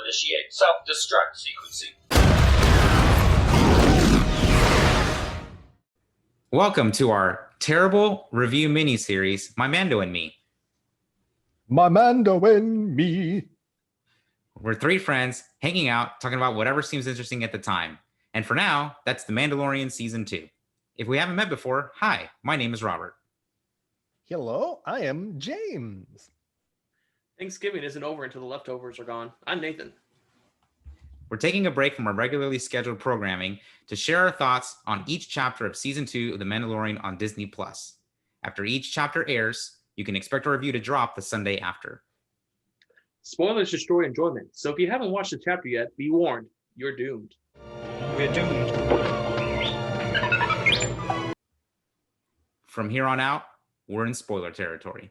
initiate self-destruct sequencing. Welcome to our terrible review mini-series, My Mando and Me. My Mando and Me. We're three friends hanging out, talking about whatever seems interesting at the time. And for now, that's The Mandalorian Season 2. If we haven't met before, hi, my name is Robert. Hello, I am James. Thanksgiving isn't over until the leftovers are gone. I'm Nathan. We're taking a break from our regularly scheduled programming to share our thoughts on each chapter of Season 2 of The Mandalorian on Disney+. After each chapter airs, you can expect our review to drop the Sunday after. Spoilers destroy enjoyment, so if you haven't watched the chapter yet, be warned, you're doomed. We're doomed. From here on out, we're in spoiler territory.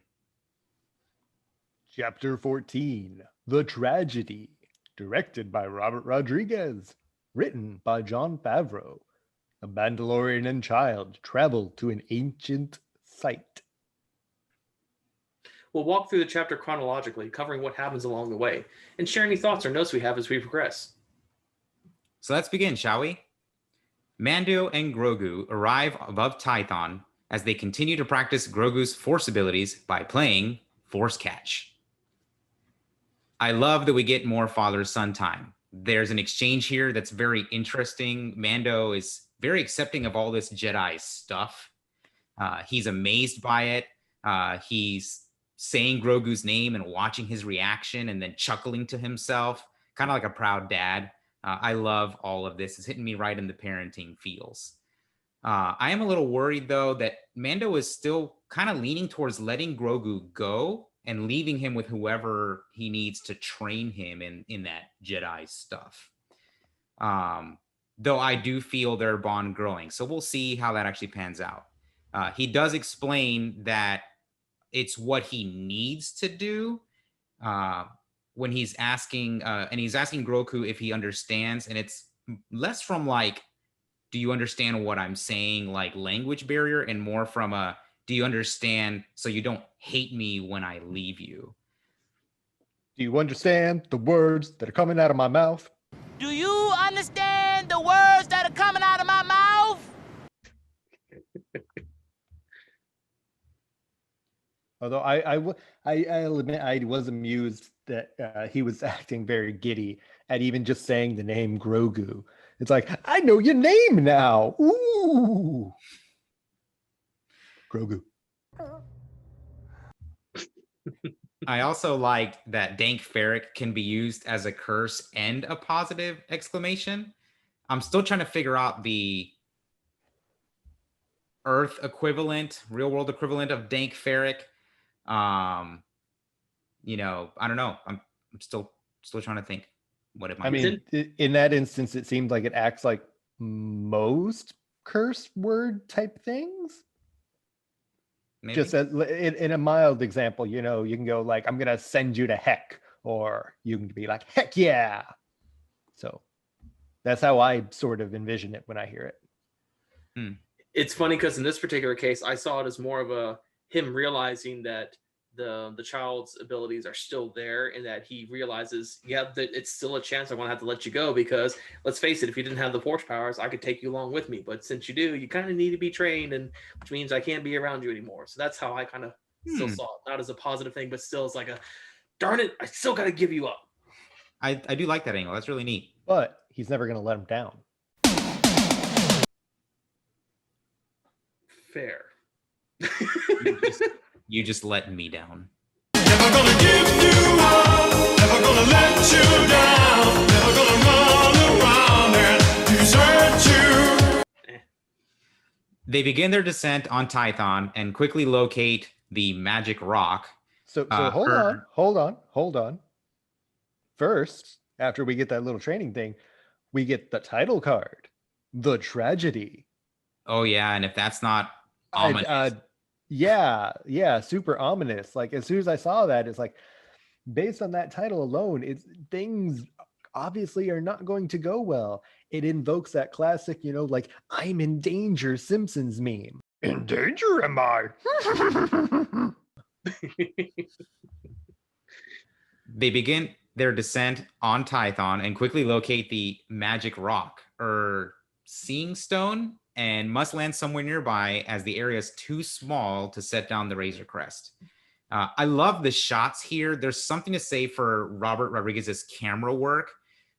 Chapter 14, The Tragedy. Directed by Robert Rodriguez. Written by Jon Favreau. A Mandalorian and child travel to an ancient site. We'll walk through the chapter chronologically, covering what happens along the way, and share any thoughts or notes we have as we progress. So let's begin, shall we? Mando and Grogu arrive above Tython as they continue to practice Grogu's Force abilities by playing Force Catch. I love that we get more father-son time. There's an exchange here that's very interesting. Mando is very accepting of all this Jedi stuff. He's amazed by it. He's saying Grogu's name and watching his reaction and then chuckling to himself, kind of like a proud dad. I love all of this. It's hitting me right in the parenting feels. I am a little worried, though, that Mando is still kind of leaning towards letting Grogu go and leaving him with whoever he needs to train him in that Jedi stuff. Though I do feel their bond growing. So we'll see how that actually pans out. He does explain that it's what he needs to do when he's asking, and he's asking Grogu if he understands. And it's less from like, do you understand what I'm saying, like language barrier, and more from a, do you understand so you don't hate me when I leave you? Do you understand the words that are coming out of my mouth? Do you understand the words that are coming out of my mouth? Although I'll admit I was amused that he was acting very giddy at even just saying the name Grogu. It's like, I know your name now. Ooh. Grogu. I also like that Dank Ferric can be used as a curse and a positive exclamation. I'm still trying to figure out the Earth equivalent, real world equivalent of Dank Ferric. I don't know. I'm still trying to think what it might be. I mean, in that instance, it seems like it acts like most curse word type things. Maybe. Just as in a mild example, you can go like, I'm going to send you to heck, or you can be like, heck yeah. So that's how I sort of envision it when I hear it. It's funny because in this particular case, I saw it as more of him realizing that the child's abilities are still there, and that he realizes, that it's still a chance. I want to have to let you go because, let's face it, if you didn't have the force powers, I could take you along with me. But since you do, you kind of need to be trained, and which means I can't be around you anymore. So that's how I kind of still saw it, not as a positive thing, but still as like a, darn it, I still got to give you up. I do like that angle. That's really neat. But he's never going to let him down. Fair. You just let me down. Never gonna give you up, never gonna let you down, never gonna run around and desert you. They begin their descent on Tython and quickly locate the magic rock. So hold on. First, after we get that little training thing, we get the title card, The Tragedy. Oh yeah, and if that's not ominous. Yeah, super ominous. Like, as soon as I saw that, it's like, based on that title alone, things obviously are not going to go well. It invokes that classic, like, I'm in danger Simpsons meme. In danger am I? They begin their descent on Tython and quickly locate the magic rock or seeing stone and must land somewhere nearby as the area is too small to set down the Razor Crest. I love the shots here. There's something to say for Robert Rodriguez's camera work.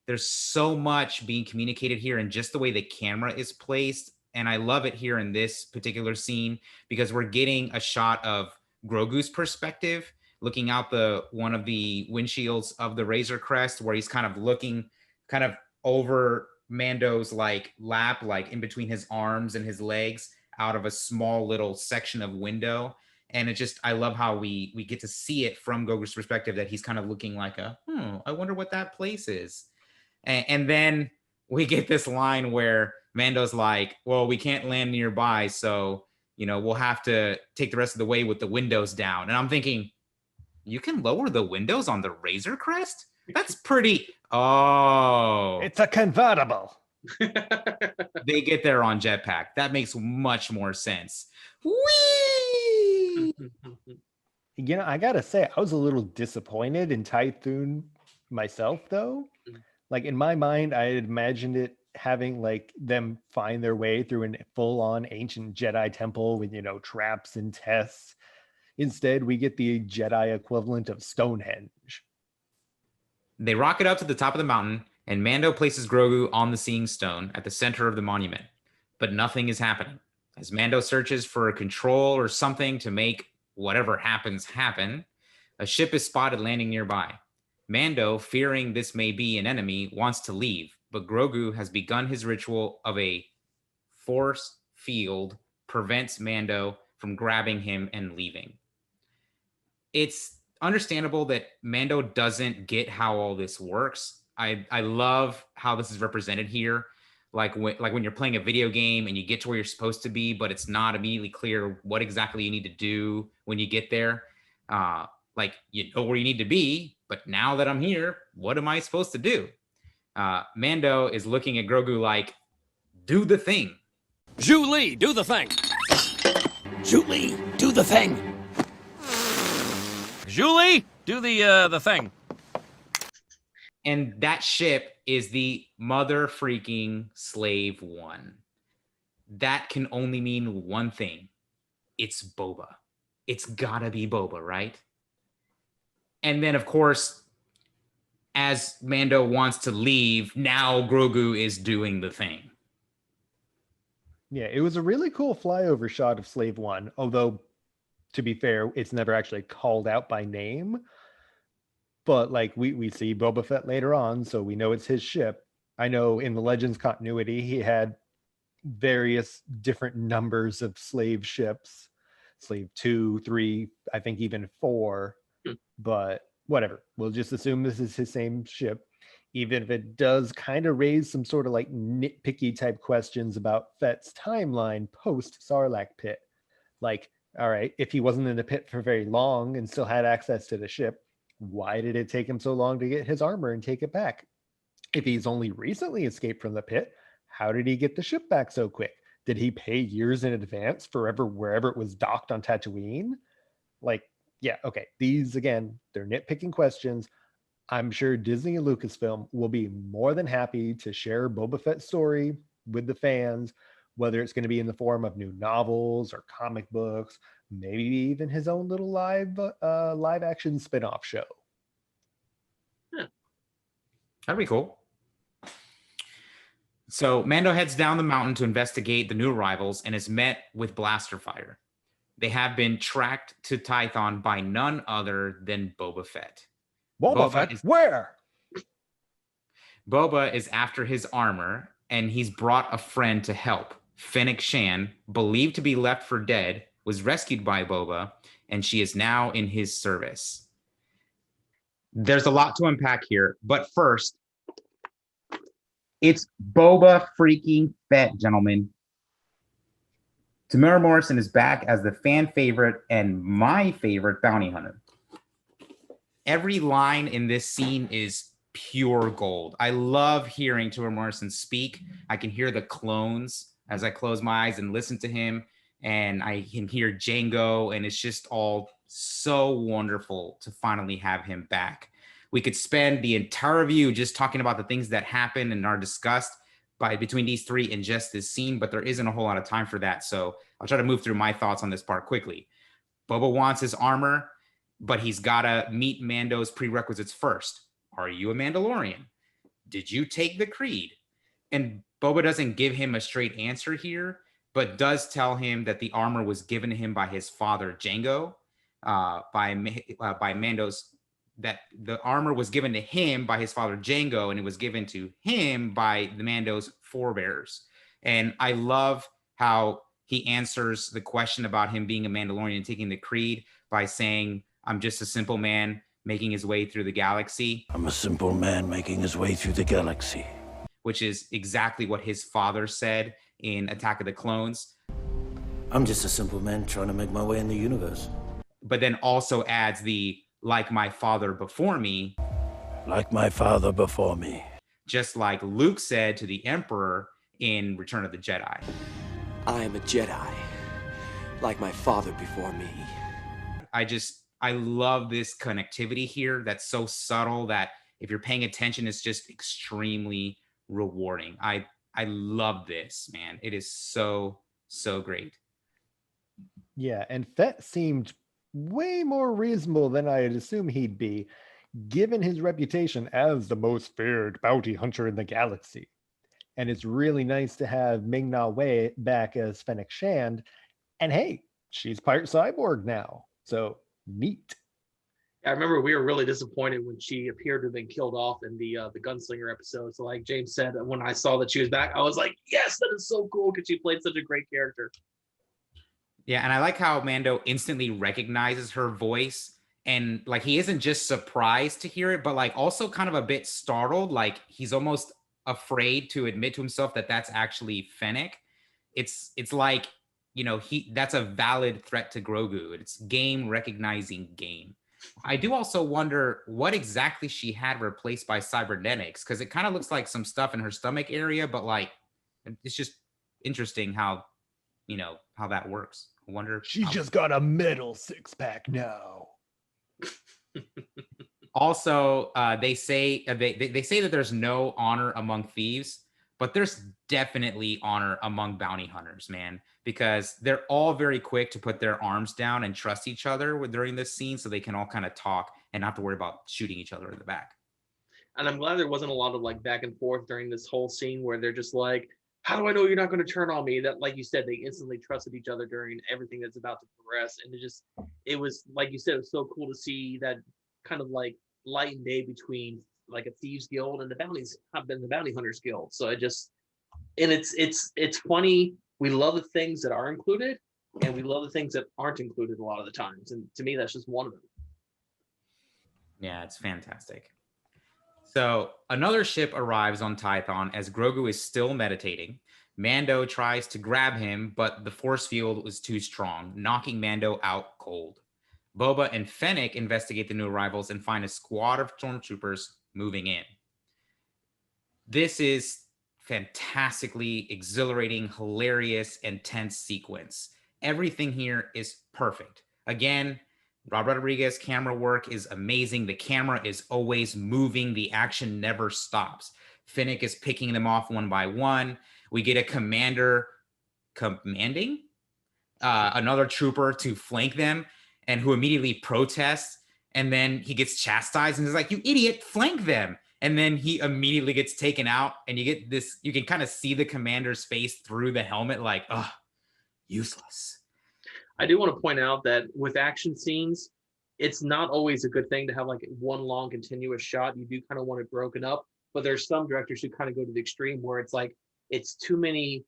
There's so much being communicated here and just the way the camera is placed. And I love it here in this particular scene because we're getting a shot of Grogu's perspective, looking out one of the windshields of the Razor Crest, where he's kind of looking kind of over Mando's like lap, like in between his arms and his legs, out of a small little section of window. And it just, I love how we get to see it from Grogu's perspective, that he's kind of looking like I wonder what that place is. And then we get this line where Mando's like, well, we can't land nearby, so, we'll have to take the rest of the way with the windows down. And I'm thinking, you can lower the windows on the Razor Crest? That's pretty, It's a convertible. They get there on jetpack. That makes much more sense. Whee! I gotta say, I was a little disappointed in Typhoon myself, though. Like, in my mind, I had imagined it having like them find their way through a full-on ancient Jedi temple with, traps and tests. Instead, we get the Jedi equivalent of Stonehenge. They rocket up to the top of the mountain, and Mando places Grogu on the Seeing Stone at the center of the monument. But nothing is happening. As Mando searches for a control or something to make whatever happens happen, a ship is spotted landing nearby. Mando, fearing this may be an enemy, wants to leave, but Grogu has begun his ritual of a force field, prevents Mando from grabbing him and leaving. It's understandable that Mando doesn't get how all this works. I love how this is represented here. Like when you're playing a video game and you get to where you're supposed to be, but it's not immediately clear what exactly you need to do when you get there. Like, you know where you need to be, but now that I'm here, what am I supposed to do? Mando is looking at Grogu like, do the thing. Zhu Li, do the thing. Zhu Li, do the thing. Zhu Li, do the thing. And that ship is the mother freaking Slave One. That can only mean one thing. It's Boba. It's gotta be Boba, right? And then, of course, as Mando wants to leave, now Grogu is doing the thing. Yeah, it was a really cool flyover shot of Slave One, although, to be fair, it's never actually called out by name. But like we see Boba Fett later on, so we know it's his ship. I know in the Legends continuity, he had various different numbers of slave ships. Slave 2, 3, I think even 4. But whatever. We'll just assume this is his same ship. Even if it does kind of raise some sort of like nitpicky type questions about Fett's timeline post Sarlacc pit. Like, all right, if he wasn't in the pit for very long and still had access to the ship, why did it take him so long to get his armor and take it back? If he's only recently escaped from the pit, how did he get the ship back so quick? Did he pay years in advance forever wherever it was docked on Tatooine? Like, yeah, okay. These, again, they're nitpicking questions. I'm sure Disney and Lucasfilm will be more than happy to share Boba Fett's story with the fans, whether it's going to be in the form of new novels or comic books, maybe even his own little live action spin-off show. That'd be cool. So Mando heads down the mountain to investigate the new arrivals and is met with blaster fire. They have been tracked to Tython by none other than Boba Fett. Boba Fett? Where? Boba is after his armor, and he's brought a friend to help. Fennec Shan, believed to be left for dead, was rescued by Boba, and she is now in his service. There's a lot to unpack here, but first, it's Boba freaking Fett, gentlemen. Tamara Morrison is back as the fan favorite and my favorite bounty hunter. Every line in this scene is pure gold. I love hearing Tamara Morrison speak. I can hear the clones as I close my eyes and listen to him, and I can hear Django, and it's just all so wonderful to finally have him back. We could spend the entire review just talking about the things that happen and are discussed between these three in just this scene, but there isn't a whole lot of time for that. So I'll try to move through my thoughts on this part quickly. Boba wants his armor, but he's got to meet Mando's prerequisites first. Are you a Mandalorian? Did you take the creed? And Boba doesn't give him a straight answer here, but does tell him that the armor was given to him by his father, Jango, by Mando's, that the armor was given to him by his father, Jango, and it was given to him by the Mando's forebears. And I love how he answers the question about him being a Mandalorian and taking the creed by saying, I'm just a simple man making his way through the galaxy. I'm a simple man making his way through the galaxy. Which is exactly what his father said in Attack of the Clones. I'm just a simple man trying to make my way in the universe. But then also adds the, like my father before me. Like my father before me. Just like Luke said to the Emperor in Return of the Jedi. I am a Jedi, like my father before me. I love this connectivity here that's so subtle that if you're paying attention, it's just extremely rewarding. I love this, man. It is so great. Yeah, and Fett seemed way more reasonable than I had assumed he'd be, given his reputation as the most feared bounty hunter in the galaxy. And it's really nice to have Ming-Na Wen back as Fennec Shand. And hey, she's part cyborg now. So neat. I remember we were really disappointed when she appeared to have been killed off in the Gunslinger episode. So like James said, when I saw that she was back, I was like, yes, that is so cool because she played such a great character. Yeah, and I like how Mando instantly recognizes her voice. And like he isn't just surprised to hear it, but like also kind of a bit startled. Like he's almost afraid to admit to himself that that's actually Fennec. It's like, you know, that's a valid threat to Grogu. It's game recognizing game. I do also wonder what exactly she had replaced by cybernetics, because it kind of looks like some stuff in her stomach area, but like it's just interesting how, you know, how that works. I wonder. She's just got a metal six-pack now. Also, they say they say that there's no honor among thieves, but there's definitely honor among bounty hunters, man, because they're all very quick to put their arms down and trust each other during this scene, so they can all kind of talk and not have to worry about shooting each other in the back. And I'm glad there wasn't a lot of like back and forth during this whole scene where they're just like, how do I know you're not going to turn on me? That, like you said, they instantly trusted each other during everything that's about to progress. And it was, like you said, it was so cool to see that kind of like light and day between like a thieves guild and the bounty hunters guild. So it's funny. We love the things that are included and we love the things that aren't included a lot of the times. And to me, that's just one of them. Yeah, it's fantastic. So another ship arrives on Tython as Grogu is still meditating. Mando tries to grab him, but the force field was too strong, knocking Mando out cold. Boba and Fennec investigate the new arrivals and find a squad of stormtroopers moving in. This is fantastically exhilarating, hilarious, and tense sequence. Everything here is perfect. Again, Rob Rodriguez camera work is amazing. The camera is always moving. The action never stops. Fennec is picking them off one by one. We get a commander commanding another trooper to flank them, and who immediately protests. And then he gets chastised and is like, you idiot, flank them. And then he immediately gets taken out. And you get this, you can kind of see the commander's face through the helmet, like, oh, useless. I do want to point out that with action scenes, it's not always a good thing to have like one long continuous shot. You do kind of want it broken up, but there's some directors who kind of go to the extreme where it's like, it's too many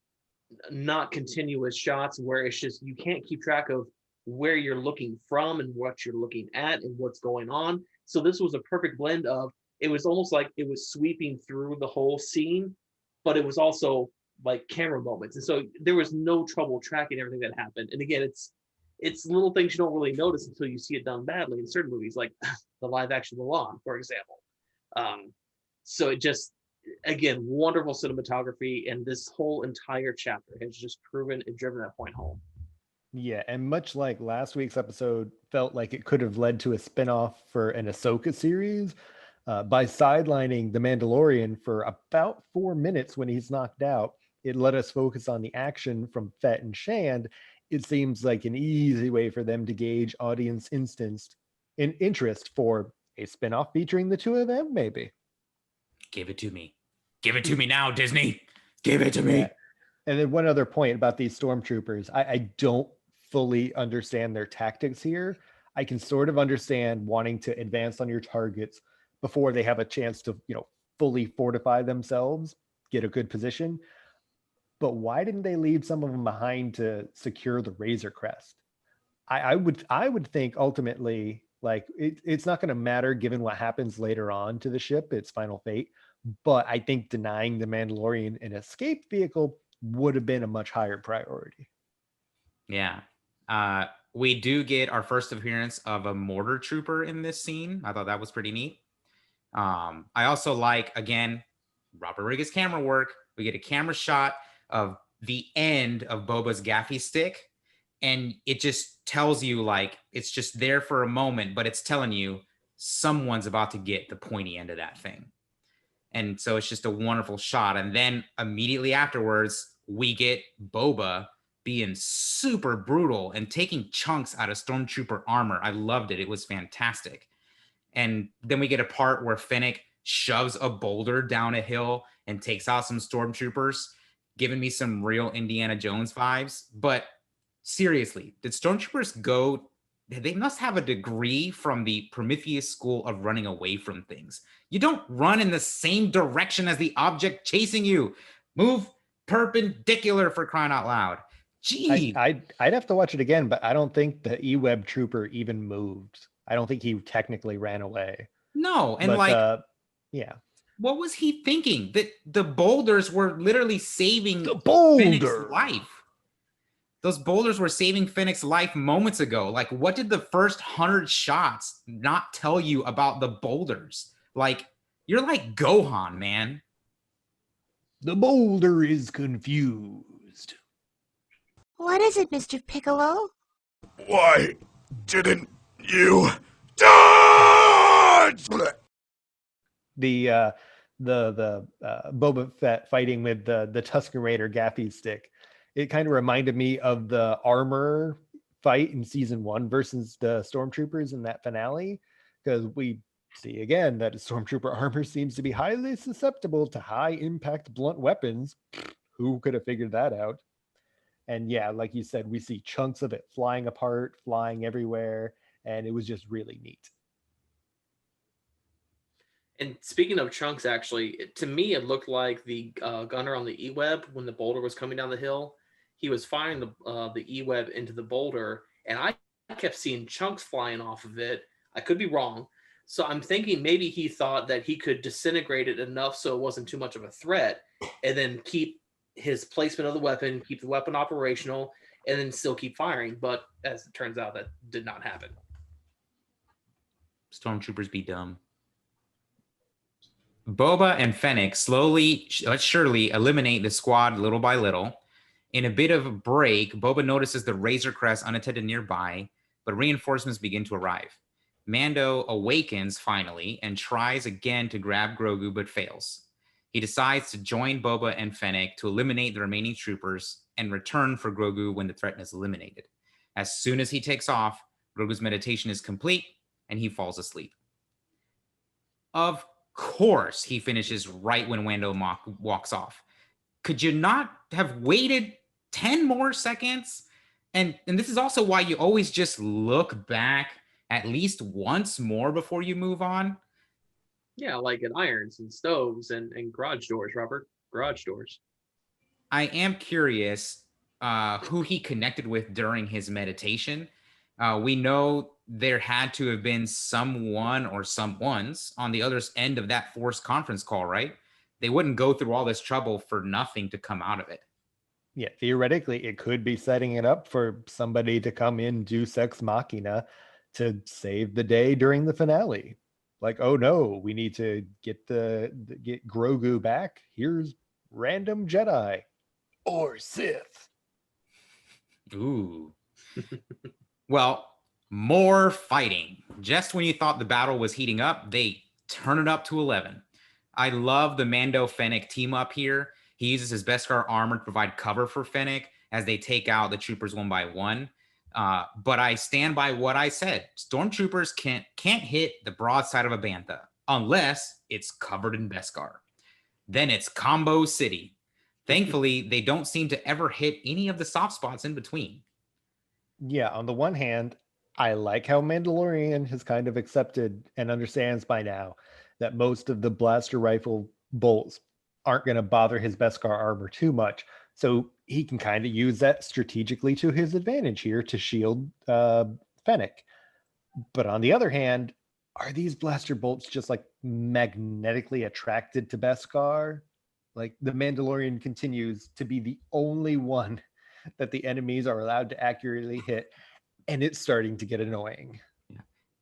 not continuous shots where it's just, you can't keep track of where you're looking from and what you're looking at and what's going on. So this was a perfect blend of, it was almost like it was sweeping through the whole scene, but it was also like camera moments. And so there was no trouble tracking everything that happened. And again, it's little things you don't really notice until you see it done badly in certain movies, like the live action Mulan, for example. So it just, again, wonderful cinematography, and this whole entire chapter has just proven and driven that point home. Yeah, and much like last week's episode felt like it could have led to a spinoff for an Ahsoka series, By sidelining the Mandalorian for about 4 minutes when he's knocked out, it let us focus on the action from Fett and Shand. It seems like an easy way for them to gauge audience interest for a spinoff featuring the two of them, maybe. Give it to me. Give it to me now, Disney. Give it to me. Yeah. And then one other point about these stormtroopers. I don't fully understand their tactics here. I can sort of understand wanting to advance on your targets before they have a chance to, fully fortify themselves, get a good position. But why didn't they leave some of them behind to secure the Razor Crest? I would think ultimately, like, it's not going to matter given what happens later on to the ship, its final fate. But I think denying the Mandalorian an escape vehicle would have been a much higher priority. Yeah. We do get our first appearance of a Mortar Trooper in this scene. I thought that was pretty neat. I also like, again, Robert Rodriguez camera work. We get a camera shot of the end of Boba's gaffy stick, and it just tells you, like, it's just there for a moment, but it's telling you someone's about to get the pointy end of that thing. And so it's just a wonderful shot. And then immediately afterwards, we get Boba being super brutal and taking chunks out of Stormtrooper armor. I loved it. It was fantastic. And then we get a part where Fennec shoves a boulder down a hill and takes out some Stormtroopers, giving me some real Indiana Jones vibes. But seriously, did Stormtroopers go? They must have a degree from the Prometheus school of running away from things. You don't run in the same direction as the object chasing you. Move perpendicular, for crying out loud. Gee. I'd have to watch it again, but I don't think the E-Web trooper even moved. I don't think he technically ran away. No, and yeah. What was he thinking? That the boulders were literally saving Fennec's life. Those boulders were saving Fennec's life moments ago. Like, what did the first 100 shots not tell you about the boulders? Like, you're like Gohan, man. The boulder is confused. What is it, Mr. Piccolo? Why didn't you dodge? The Boba Fett fighting with the Tusken Raider gaffy stick. It kind of reminded me of the armor fight in season 1 versus the Stormtroopers in that finale, because we see again that Stormtrooper armor seems to be highly susceptible to high impact blunt weapons. Who could have figured that out? And yeah, like you said, we see chunks of it flying apart, flying everywhere, and it was just really neat. And speaking of chunks, actually, to me, it looked like the gunner on the E-Web, when the boulder was coming down the hill, he was firing the E-Web into the boulder, and I kept seeing chunks flying off of it. I could be wrong. So I'm thinking maybe he thought that he could disintegrate it enough so it wasn't too much of a threat, and then keep his placement of the weapon, keep the weapon operational, and then still keep firing. But as it turns out, that did not happen. Stormtroopers be dumb. Boba and Fennec slowly but surely eliminate the squad little by little. In a bit of a break, Boba notices the Razor Crest unattended nearby, but reinforcements begin to arrive. Mando awakens finally and tries again to grab Grogu, but fails. He decides to join Boba and Fennec to eliminate the remaining troopers and return for Grogu when the threat is eliminated. As soon as he takes off, Grogu's meditation is complete and he falls asleep. Of course, he finishes right when Mando walks off. Could you not have waited 10 more seconds? And this is also why you always just look back at least once more before you move on. Yeah, like in irons and stoves and garage doors, Robert. Garage doors. I am curious who he connected with during his meditation. We know there had to have been someone or someones on the other end of that Force conference call, right? They wouldn't go through all this trouble for nothing to come out of it. Yeah, theoretically, it could be setting it up for somebody to come in, Deus Ex Machina, to save the day during the finale. Like, oh no, we need to get Grogu back. Here's random Jedi or Sith. Ooh. Well, more fighting. Just when you thought the battle was heating up, they turn it up to 11. I love the Mando Fennec team up here. He uses his Beskar armor to provide cover for Fennec as they take out the troopers one by one. But I stand by what I said. Stormtroopers can't hit the broadside of a Bantha unless it's covered in Beskar. Then it's Combo City. Thankfully, they don't seem to ever hit any of the soft spots in between. Yeah, on the one hand, I like how Mandalorian has kind of accepted and understands by now that most of the blaster rifle bolts aren't going to bother his Beskar armor too much. So he can kind of use that strategically to his advantage here to shield Fennec. But on the other hand, are these blaster bolts just like magnetically attracted to Beskar? Like the Mandalorian continues to be the only one that the enemies are allowed to accurately hit, and it's starting to get annoying.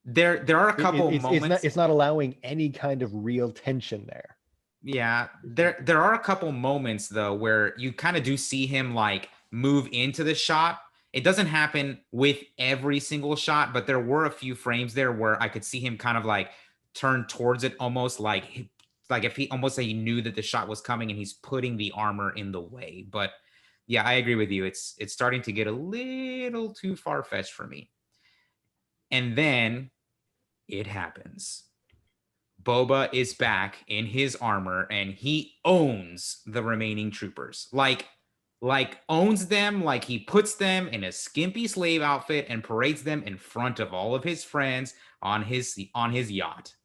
There are a couple moments. It's not allowing any kind of real tension there. Yeah, there are a couple moments though where you kind of do see him like move into the shot. It doesn't happen with every single shot, but there were a few frames there where I could see him kind of like turn towards it, almost like if he almost like he knew that the shot was coming and he's putting the armor in the way. But yeah, I agree with you. It's starting to get a little too far-fetched for me. And then it happens. Boba is back in his armor and he owns the remaining troopers. Like owns them, like he puts them in a skimpy slave outfit and parades them in front of all of his friends on his yacht.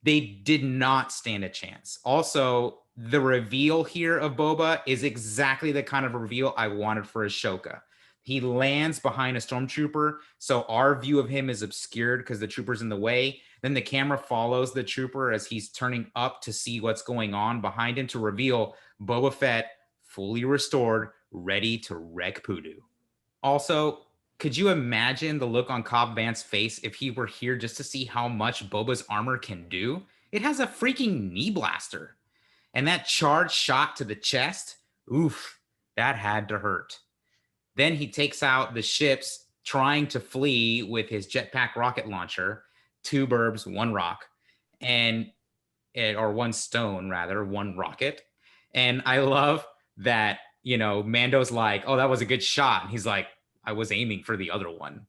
They did not stand a chance. Also, the reveal here of Boba is exactly the kind of reveal I wanted for Ashoka. He lands behind a stormtrooper, so our view of him is obscured because the trooper's in the way. Then the camera follows the trooper as he's turning up to see what's going on behind him to reveal Boba Fett, fully restored, ready to wreck Poodoo. Also, could you imagine the look on Cobb Vanth's face if he were here just to see how much Boba's armor can do? It has a freaking knee blaster. And that charge shot to the chest, oof, that had to hurt. Then he takes out the ships trying to flee with his jetpack rocket launcher, 2 burbs, 1 rock, or 1 stone rather, 1 rocket. And I love that, Mando's like, oh, that was a good shot. And he's like, I was aiming for the other one.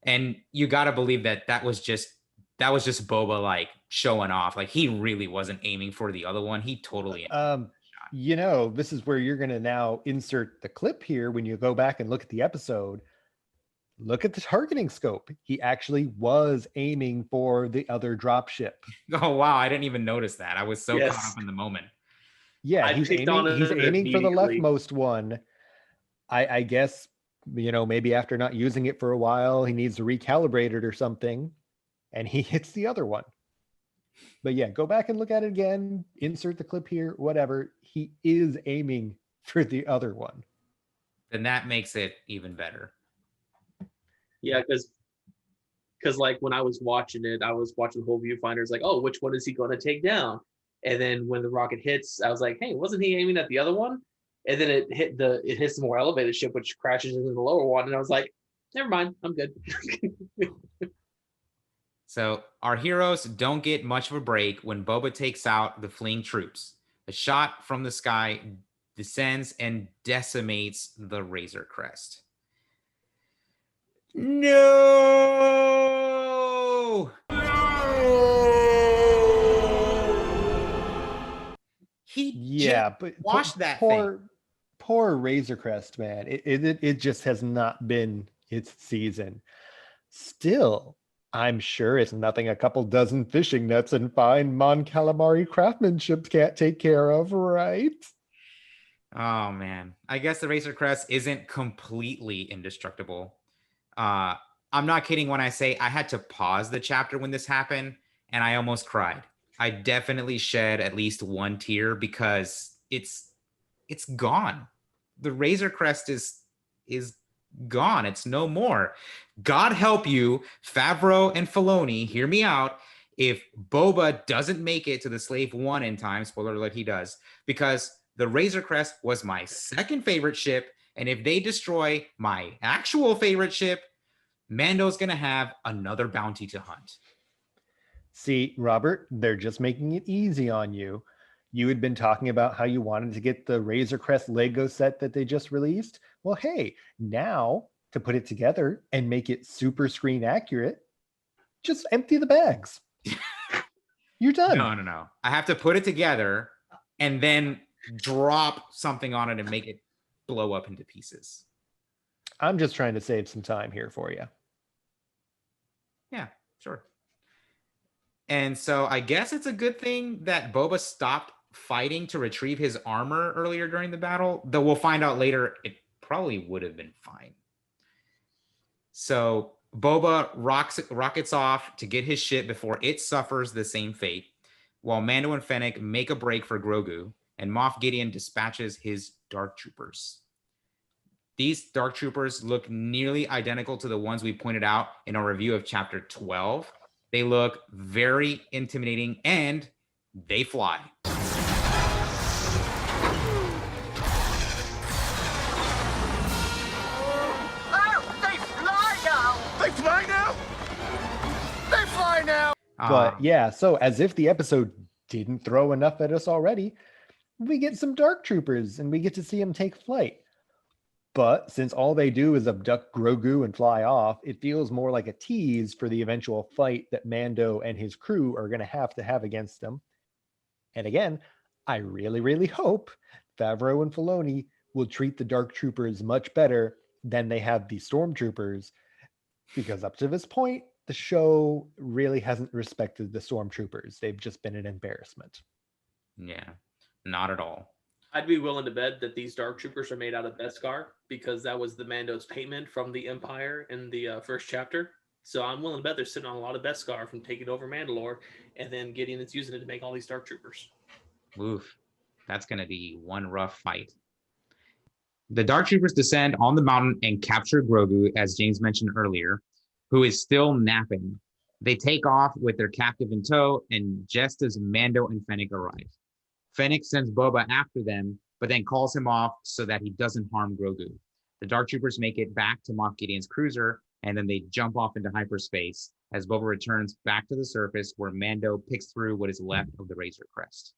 And you got to believe that was just Boba like showing off. Like he really wasn't aiming for the other one. He totally this is where you're going to now insert the clip here. When you go back and look at the episode, look at the targeting scope. He actually was aiming for the other dropship. Oh wow, I didn't even notice that. I was so caught up in the moment. Yeah, he's aiming for the leftmost one. I guess, maybe after not using it for a while, he needs to recalibrate it or something, and he hits the other one. But yeah, go back and look at it again, insert the clip here, whatever. He is aiming for the other one. Then that makes it even better. Yeah, because like when I was watching it, I was watching the whole viewfinders like, oh, which one is he going to take down? And then when the rocket hits, I was like, hey, wasn't he aiming at the other one? And then it hits the more elevated ship, which crashes into the lower one. And I was like, never mind, I'm good. So our heroes don't get much of a break when Boba takes out the fleeing troops. A shot from the sky descends and decimates the Razor Crest. No! Poor Razor Crest, man. It just has not been its season. Still, I'm sure it's nothing a couple dozen fishing nets and fine Mon Calamari craftsmanship can't take care of, right? Oh man, I guess the Razor Crest isn't completely indestructible. I'm not kidding when I say I had to pause the chapter when this happened and I almost cried. I definitely shed at least 1 tear because it's gone. The Razor Crest is gone. It's no more. God help you, Favreau and Filoni, hear me out. If Boba doesn't make it to the Slave 1 in time, spoiler alert, he does, because the Razor Crest was my second favorite ship. And if they destroy my actual favorite ship, Mando's going to have another bounty to hunt. See, Robert, they're just making it easy on you. You had been talking about how you wanted to get the Razor Crest Lego set that they just released. Well, hey, now to put it together and make it super screen accurate, just empty the bags. You're done. No. I have to put it together and then drop something on it and make it blow up into pieces. I'm just trying to save some time here for you. Yeah, sure. And so I guess it's a good thing that Boba stopped fighting to retrieve his armor earlier during the battle, though we'll find out later it probably would have been fine. So Boba rockets off to get his ship before it suffers the same fate, while Mando and Fennec make a break for Grogu, and Moff Gideon dispatches his Dark Troopers. These Dark Troopers look nearly identical to the ones we pointed out in our review of Chapter 12. They look very intimidating, and they fly. But yeah, so as if the episode didn't throw enough at us already, we get some Dark Troopers and we get to see them take flight. But since all they do is abduct Grogu and fly off, it feels more like a tease for the eventual fight that Mando and his crew are going to have against them. And again, I really, really hope Favreau and Filoni will treat the Dark Troopers much better than they have the Stormtroopers, because up to this point, the show really hasn't respected the Stormtroopers. They've just been an embarrassment. Yeah, not at all. I'd be willing to bet that these Dark Troopers are made out of Beskar, because that was the Mando's payment from the Empire in the first chapter. So I'm willing to bet they're sitting on a lot of Beskar from taking over Mandalore, and then Gideon is using it to make all these Dark Troopers. Oof, that's going to be one rough fight. The Dark Troopers descend on the mountain and capture Grogu, as James mentioned earlier, who is still napping. They take off with their captive in tow, and just as Mando and Fennec arrive, Fennec sends Boba after them, but then calls him off so that he doesn't harm Grogu. The Dark Troopers make it back to Moff Gideon's cruiser, and then they jump off into hyperspace as Boba returns back to the surface, where Mando picks through what is left of the Razor Crest.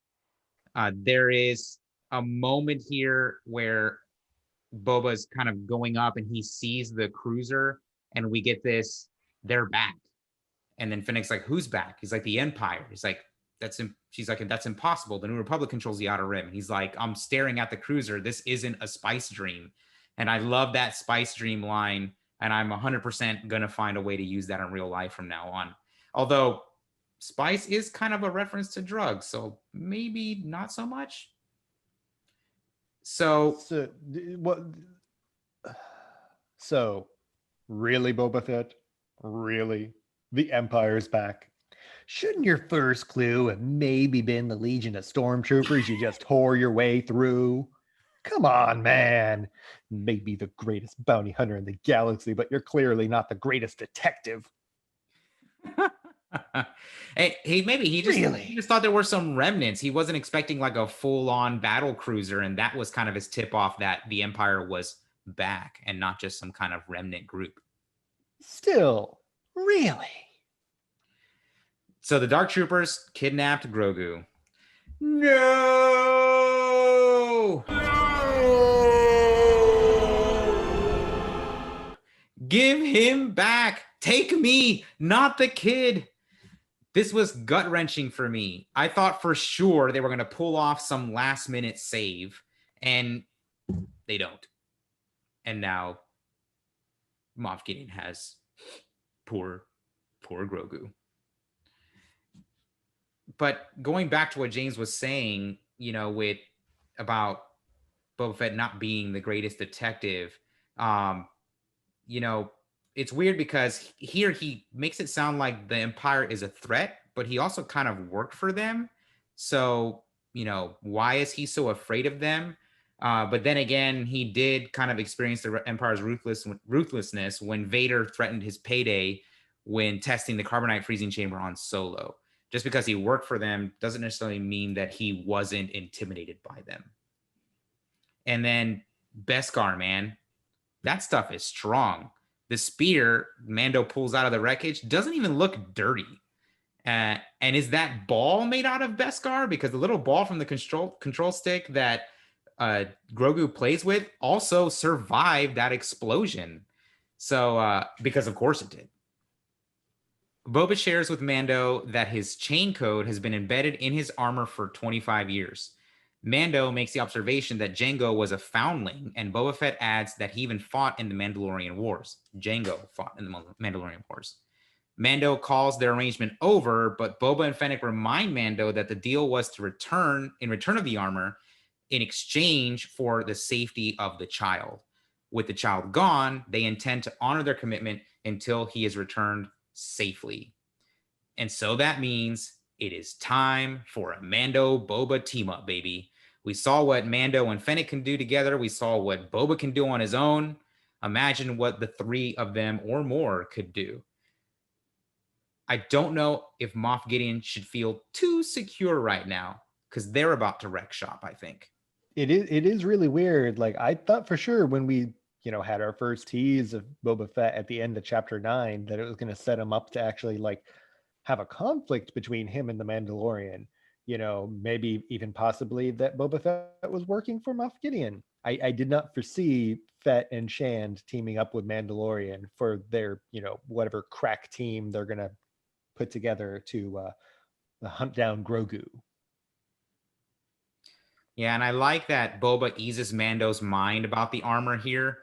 There is a moment here where Boba's kind of going up and he sees the cruiser, and we get this, they're back. And then Fennec's like, who's back? He's like, the Empire. He's like, she's like, that's impossible. The New Republic controls the Outer Rim. And he's like, I'm staring at the cruiser. This isn't a spice dream. And I love that spice dream line. And I'm 100% going to find a way to use that in real life from now on. Although spice is kind of a reference to drugs, so maybe not so much. So really, Boba Fett? Really? The Empire's back? Shouldn't your first clue have maybe been the Legion of Stormtroopers you just tore your way through? Come on, man. Maybe the greatest bounty hunter in the galaxy, but you're clearly not the greatest detective. He just thought there were some remnants. He wasn't expecting like a full-on battle cruiser, and that was kind of his tip-off that the Empire was back and not just some kind of remnant group. Still, really? So the Dark Troopers kidnapped Grogu. No! Give him back. Take me, not the kid. This was gut-wrenching for me. I thought for sure they were going to pull off some last-minute save, and they don't. And now Moff Gideon has poor Grogu. But going back to what James was saying, about Boba Fett not being the greatest detective, it's weird because here he makes it sound like the Empire is a threat, but he also kind of worked for them. So, why is he so afraid of them? But then again, he did kind of experience the Empire's ruthlessness when Vader threatened his payday when testing the carbonite freezing chamber on Solo. Just because he worked for them doesn't necessarily mean that he wasn't intimidated by them. And then Beskar, man, that stuff is strong. The spear Mando pulls out of the wreckage doesn't even look dirty. And is that ball made out of Beskar? Because the little ball from the control stick that Grogu plays with also survived that explosion. So, because of course it did. Boba shares with Mando that his chain code has been embedded in his armor for 25 years. Mando makes the observation that Jango was a foundling, and Boba Fett adds that he even fought in the Mandalorian Wars. Jango fought in the Mandalorian Wars. Mando calls their arrangement over, but Boba and Fennec remind Mando that the deal was to return of the armor in exchange for the safety of the child. With the child gone, they intend to honor their commitment until he is returned safely. And so that means it is time for a Mando Boba team up, baby. We saw what Mando and Fennec can do together. We saw what Boba can do on his own. Imagine what the three of them or more could do. I don't know if Moff Gideon should feel too secure right now because they're about to wreck shop, I think. It is really weird. Like, I thought for sure when we, had our first tease of Boba Fett at the end of chapter 9 that it was going to set him up to actually like have a conflict between him and the Mandalorian. Maybe even possibly that Boba Fett was working for Moff Gideon. I did not foresee Fett and Shand teaming up with Mandalorian for their, whatever crack team they're going to put together to hunt down Grogu. Yeah, and I like that Boba eases Mando's mind about the armor here.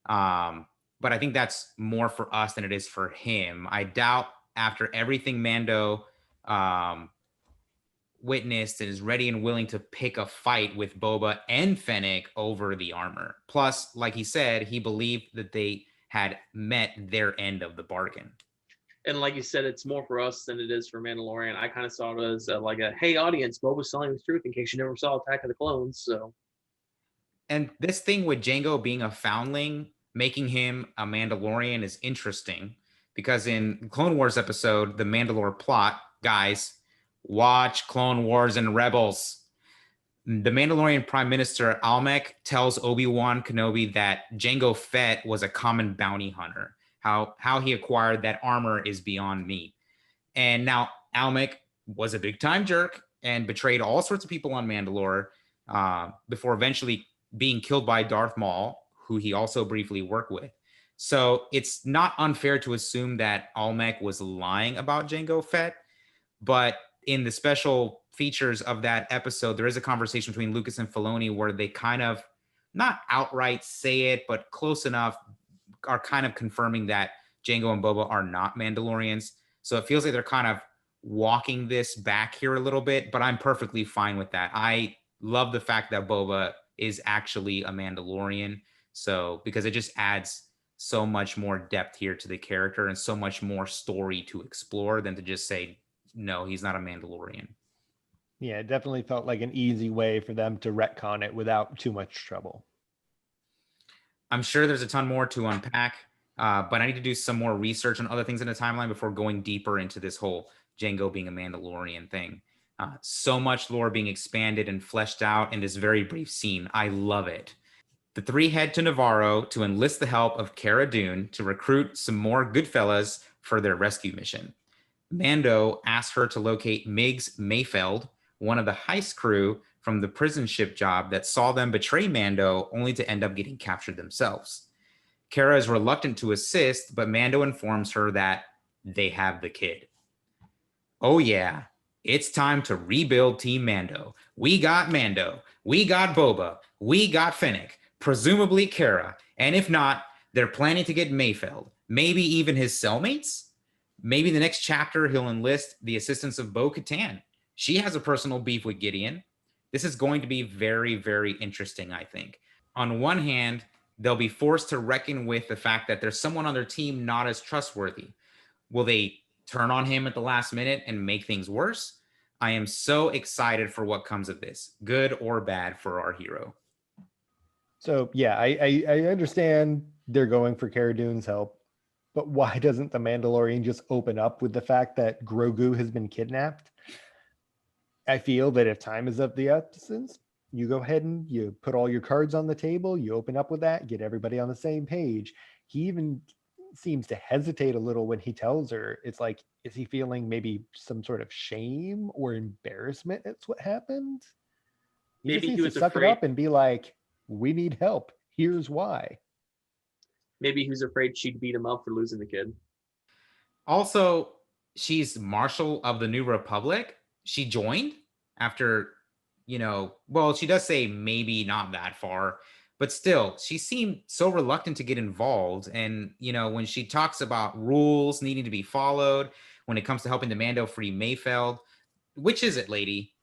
But I think that's more for us than it is for him. I doubt after everything Mando witnessed and is ready and willing to pick a fight with Boba and Fennec over the armor. Plus, like he said, he believed that they had met their end of the bargain. And like you said, it's more for us than it is for Mandalorian. I kind of saw it as like a, hey, audience, Boba's telling the truth in case you never saw Attack of the Clones. So, and this thing with Jango being a foundling, making him a Mandalorian is interesting because in Clone Wars episode, the Mandalore plot, guys, watch Clone Wars and Rebels. The Mandalorian Prime Minister Almec tells Obi-Wan Kenobi that Jango Fett was a common bounty hunter. How he acquired that armor is beyond me. And now Almec was a big time jerk and betrayed all sorts of people on Mandalore before eventually being killed by Darth Maul, who he also briefly worked with. So it's not unfair to assume that Almec was lying about Jango Fett, but in the special features of that episode, there is a conversation between Lucas and Filoni where they kind of not outright say it, but close enough are kind of confirming that Jango and Boba are not Mandalorians. So it feels like they're kind of walking this back here a little bit, but I'm perfectly fine with that. I love the fact that Boba is actually a Mandalorian. So because it just adds so much more depth here to the character and so much more story to explore than to just say, no, he's not a Mandalorian. Yeah, it definitely felt like an easy way for them to retcon it without too much trouble. I'm sure there's a ton more to unpack, but I need to do some more research on other things in the timeline before going deeper into this whole Jango being a Mandalorian thing. So much lore being expanded and fleshed out in this very brief scene. I love it. The three head to Navarro to enlist the help of Cara Dune to recruit some more Goodfellas for their rescue mission. Mando asks her to locate Miggs Mayfeld, one of the heist crew from the prison ship job that saw them betray Mando only to end up getting captured themselves. Cara is reluctant to assist, but Mando informs her that they have the kid. Oh yeah, it's time to rebuild Team Mando. We got Mando, we got Boba, we got Fennec, presumably Cara, and if not, they're planning to get Mayfeld, maybe even his cellmates? Maybe the next chapter he'll enlist the assistance of Bo-Katan. She has a personal beef with Gideon. This is going to be very, very interesting, I think. On one hand, they'll be forced to reckon with the fact that there's someone on their team not as trustworthy. Will they turn on him at the last minute and make things worse? I am so excited for what comes of this, good or bad for our hero. So yeah, I understand they're going for Cara Dune's help, but why doesn't the Mandalorian just open up with the fact that Grogu has been kidnapped? I feel that if time is of the essence, you go ahead and you put all your cards on the table, you open up with that, get everybody on the same page. He even seems to hesitate a little when he tells her. It's like, is he feeling maybe some sort of shame or embarrassment at what happened? He Maybe just he needs was to suck it afraid. up and be like, we need help. Here's why. Maybe he was afraid she'd beat him up for losing the kid. Also, she's Marshal of the New Republic. She joined after, well, she does say maybe not that far, but still, she seemed so reluctant to get involved. And, when she talks about rules needing to be followed when it comes to helping the Mando free Mayfeld, which is it, lady?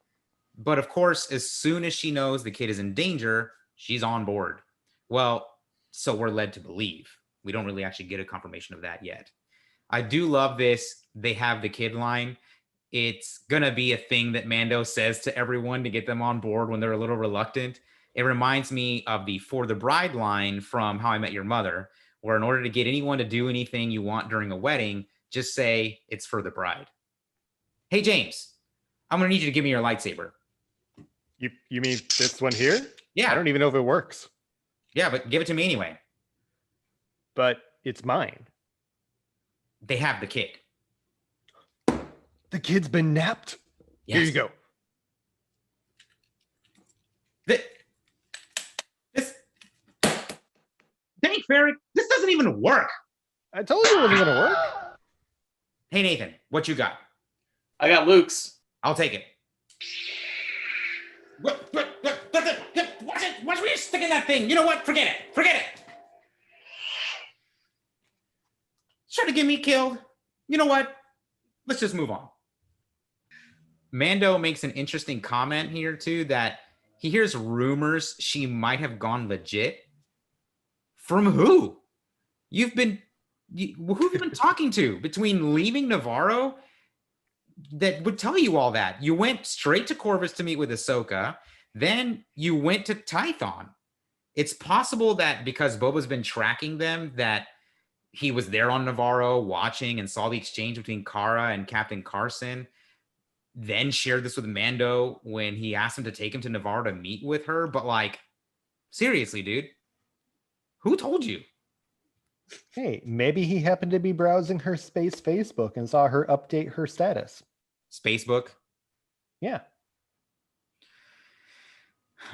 But of course, as soon as she knows the kid is in danger, she's on board. Well, so we're led to believe. We don't really actually get a confirmation of that yet. I do love this. They have the kid line. It's going to be a thing that Mando says to everyone to get them on board when they're a little reluctant. It reminds me of the For the Bride line from How I Met Your Mother, where in order to get anyone to do anything you want during a wedding, just say it's for the bride. Hey, James, I'm going to need you to give me your lightsaber. You mean this one here? Yeah. I don't even know if it works. Yeah, but give it to me anyway. But it's mine. They have the kid. The kid's been napped. Yes. Here you go. This Thank Ferrick. This doesn't even work. I told you it wasn't going to work. Hey, Nathan, what you got? I got Luke's. I'll take it. Watch where you're sticking that thing. You know what? Forget it. Try to get me killed. You know what? Let's just move on. Mando makes an interesting comment here, too, that he hears rumors she might have gone legit. From who? Who have you been talking to between leaving Navarro that would tell you all that? You went straight to Corvus to meet with Ahsoka. Then you went to Tython. It's possible that because Boba's been tracking them, that he was there on Navarro watching and saw the exchange between Kara and Captain Carson, then shared this with Mando when he asked him to take him to Navarro to meet with her. But like, seriously, dude, who told you? Hey, maybe he happened to be browsing her space Facebook and saw her update her status. Spacebook? Yeah.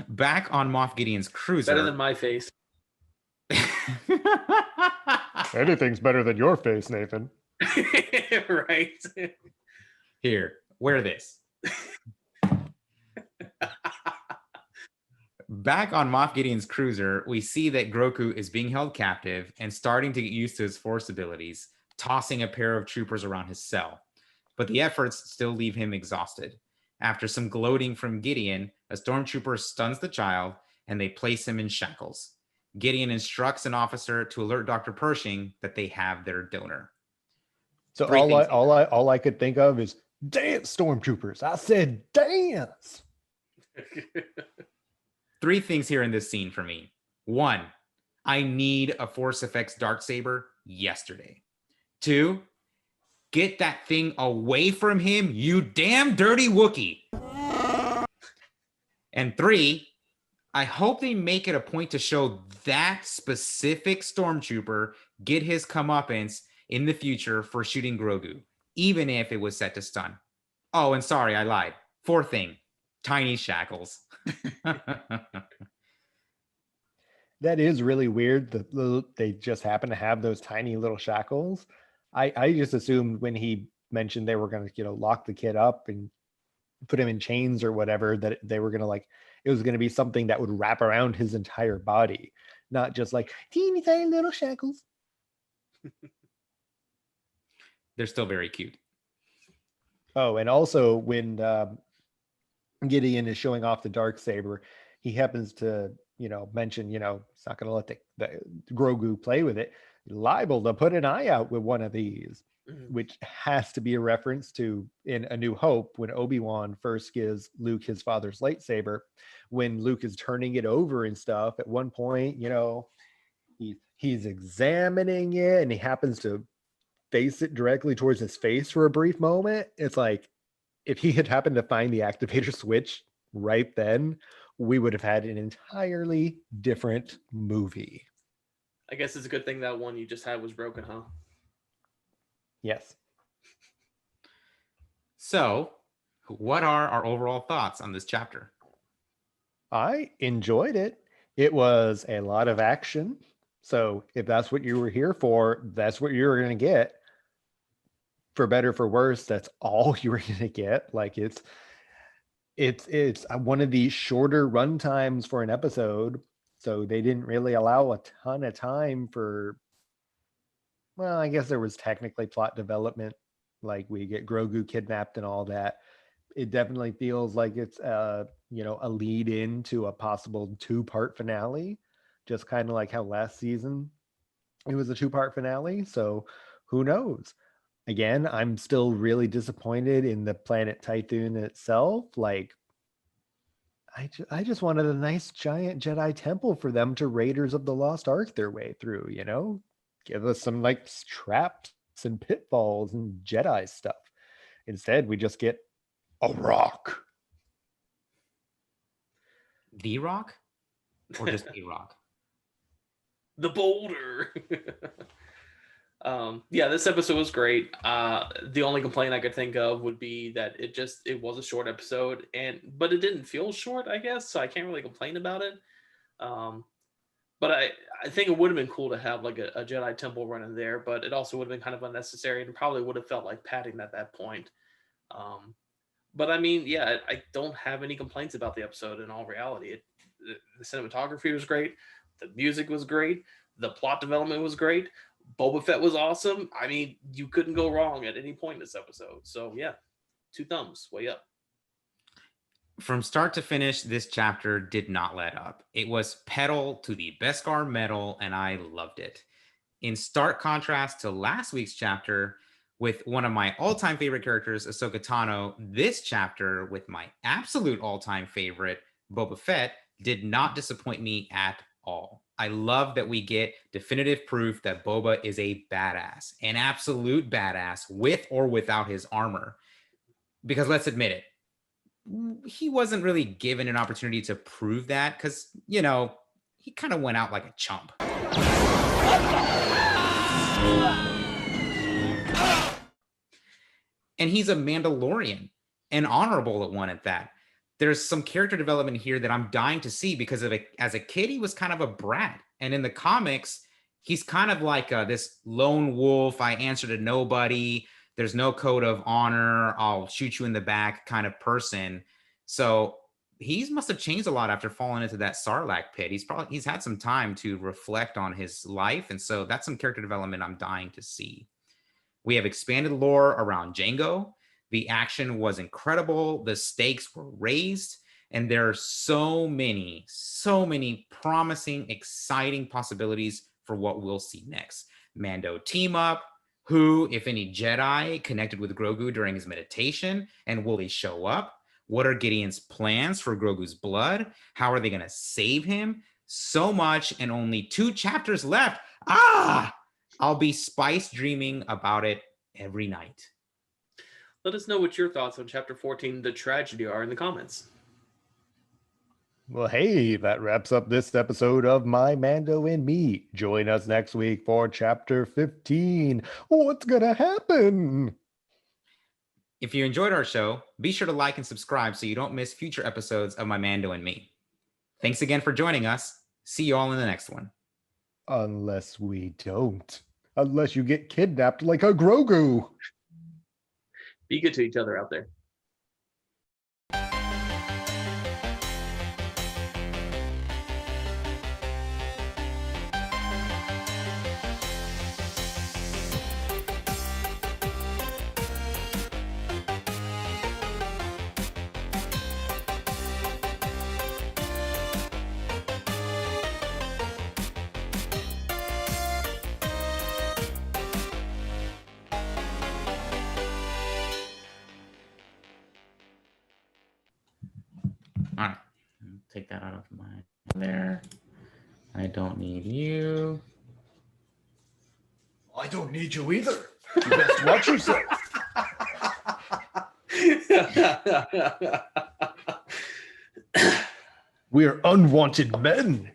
Back on Moff Gideon's cruiser. Better than my face. Anything's better than your face, Nathan. Right. Here, wear this. Back on Moff Gideon's cruiser, we see that Grogu is being held captive and starting to get used to his force abilities, tossing a pair of troopers around his cell. But the efforts still leave him exhausted. After some gloating from Gideon, a stormtrooper stuns the child and they place him in shackles. Gideon instructs an officer to alert Dr. Pershing that they have their donor. So all I could think of is dance, stormtroopers. I said dance. 3 things here in this scene for me. 1, I need a Force Effects Darksaber yesterday. 2, get that thing away from him, you damn dirty Wookiee. And 3, I hope they make it a point to show that specific stormtrooper get his comeuppance in the future for shooting Grogu, even if it was set to stun. Oh, and sorry, I lied. 4th thing, tiny shackles. That is really weird. They just happen to have those tiny little shackles. I just assumed when he mentioned they were going to, lock the kid up and put him in chains or whatever, that they were going to it was going to be something that would wrap around his entire body, not just like teeny tiny little shackles. They're still very cute. Oh, and also when Gideon is showing off the Darksaber, he happens to, mention, he's not going to let the Grogu play with it. Liable to put an eye out with one of these, which has to be a reference to in A New Hope when Obi-Wan first gives Luke his father's lightsaber. When Luke is turning it over and stuff, at one point, he's examining it and he happens to face it directly towards his face for a brief moment. It's like, if he had happened to find the activator switch right then, we would have had an entirely different movie. I guess it's a good thing that one you just had was broken, huh? Yes. So, what are our overall thoughts on this chapter? I enjoyed it. It was a lot of action. So if that's what you were here for, that's what you're going to get. For better, for worse, that's all you were going to get. Like it's one of the shorter run times for an episode. So they didn't really allow a ton of time for, well, I guess there was technically plot development. Like we get Grogu kidnapped and all that. It definitely feels like it's a lead into a possible 2-part finale, just kind of like how last season it was a 2-part finale. So who knows? Again, I'm still really disappointed in the planet Tython itself. Like I just wanted a nice giant Jedi temple for them to Raiders of the Lost Ark their way through, give us some like traps and pitfalls and Jedi stuff. Instead, we just get a rock. The Rock? Or just a rock? The boulder. Yeah, this episode was great. The only complaint I could think of would be that it was a short episode, but it didn't feel short, I guess, so I can't really complain about it. But I think it would have been cool to have like a Jedi temple running there, but it also would have been kind of unnecessary and probably would have felt like padding at that point. But I mean, yeah, I don't have any complaints about the episode in all reality. The cinematography was great. The music was great. The plot development was great. Boba Fett was awesome. I mean, you couldn't go wrong at any point in this episode. So yeah, 2 thumbs, way up. From start to finish, this chapter did not let up. It was pedal to the Beskar metal, and I loved it. In stark contrast to last week's chapter, with one of my all-time favorite characters, Ahsoka Tano, this chapter with my absolute all-time favorite, Boba Fett, did not disappoint me at all. I love that we get definitive proof that Boba is a badass, an absolute badass, with or without his armor. Because let's admit it, he wasn't really given an opportunity to prove that because, he kind of went out like a chump. And he's a Mandalorian, an honorable one at that. There's some character development here that I'm dying to see because as a kid, he was kind of a brat. And in the comics, he's kind of like this lone wolf. I answer to nobody. There's no code of honor. I'll shoot you in the back kind of person. So he must have changed a lot after falling into that Sarlacc pit. He's had some time to reflect on his life. And so that's some character development I'm dying to see. We have expanded lore around Jango. The action was incredible. The stakes were raised. And there are so many promising, exciting possibilities for what we'll see next. Mando team up. Who, if any, Jedi connected with Grogu during his meditation? And will they show up? What are Gideon's plans for Grogu's blood? How are they going to save him? So much and only 2 chapters left. I'll be spice dreaming about it every night. Let us know what your thoughts on Chapter 14, The Tragedy, are in the comments. Well, hey, that wraps up this episode of My Mando and Me. Join us next week for Chapter 15. What's gonna happen? If you enjoyed our show, be sure to like and subscribe so you don't miss future episodes of My Mando and Me. Thanks again for joining us. See you all in the next one. Unless we don't. Unless you get kidnapped like a Grogu. Be good to each other out there. All right, take that out of my there. I don't need you. I don't need you either. You best watch yourself. We're unwanted men.